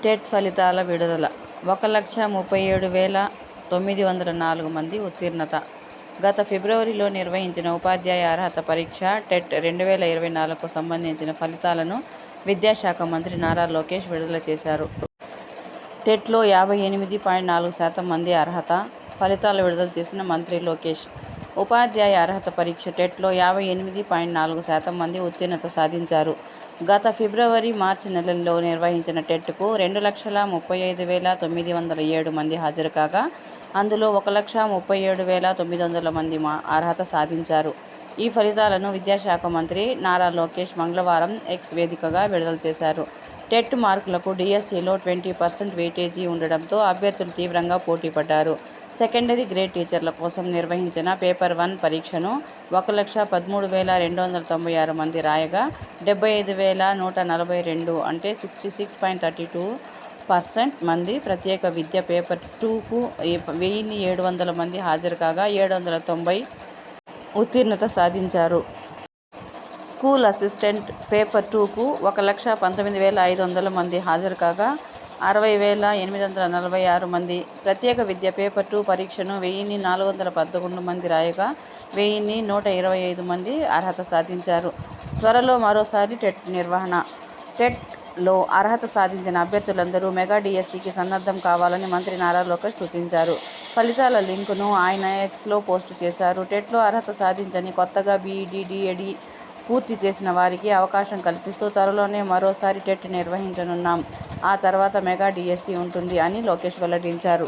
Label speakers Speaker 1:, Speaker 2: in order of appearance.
Speaker 1: TET ఫలితాల విడుదల. 1,37,904 మంది ఉత్తీర్ణత. గత ఫిబ్రవరిలో నిర్వహించిన ఉపాధ్యాయ అర్హత పరీక్ష టెట్ 2024కు సంబంధించిన ఫలితాలను విద్యాశాఖ మంత్రి నారా లోకేష్ విడుదల చేశారు. టెట్లో 58.4% మంది అర్హత. ఫలితాలు విడుదల చేసిన మంత్రి లోకేష్, ఉపాధ్యాయ అర్హత పరీక్ష టెట్లో 58.4% మంది ఉత్తీర్ణత సాధించారు. గత ఫిబ్రవరి, మార్చి నెలల్లో నిర్వహించిన టెట్కు 2,35,907 మంది హాజరు కాగా, అందులో 1,37,900 మంది అర్హత సాధించారు. ఈ ఫలితాలను విద్యాశాఖ మంత్రి నారా లోకేష్ మంగళవారం ఎక్స్ వేదికగా విడుదల చేశారు. టెట్ మార్కులకు డిఎస్సిలో 20% వెయిటేజీ ఉండడంతో అభ్యర్థులు తీవ్రంగా పోటీపడ్డారు. సెకండరీ గ్రేడ్ టీచర్ల కోసం నిర్వహించిన పేపర్-1 పరీక్షను 1,13,296 మంది రాయగా, 75,142 అంటే 66.32% మంది ప్రత్యేక విద్య పేపర్-2కు 1,700 మంది హాజరు కాగా 790 ఉత్తీర్ణత సాధించారు. స్కూల్ అసిస్టెంట్ పేపర్-2కు 1,19,500 మంది హాజరు కాగా 60,846 మంది, ప్రత్యేక విద్య పేపర్-2 పరీక్షను 1,411 మంది రాయగా 1,125 మంది అర్హత సాధించారు. త్వరలో మరోసారి టెట్ నిర్వహణ. టెట్లో అర్హత సాధించిన అభ్యర్థులందరూ మెగా డిఎస్సికి సన్నద్ధం కావాలని మంత్రి నారా లోకేష్ సూచించారు. ఫలితాల లింకును ఆయన ఎక్స్లో పోస్టు చేశారు. టెట్లో అర్హత సాధించని, కొత్తగా బీఈడీ, డీఈడీ పూర్తి చేసిన వారికి అవకాశం కల్పిస్తూ త్వరలోనే మరోసారి టెట్ నిర్వహించనున్నాం. ఆ తర్వాత మెగా డిఎస్సి ఉంటుంది అని లోకేష్ వెల్లడించారు.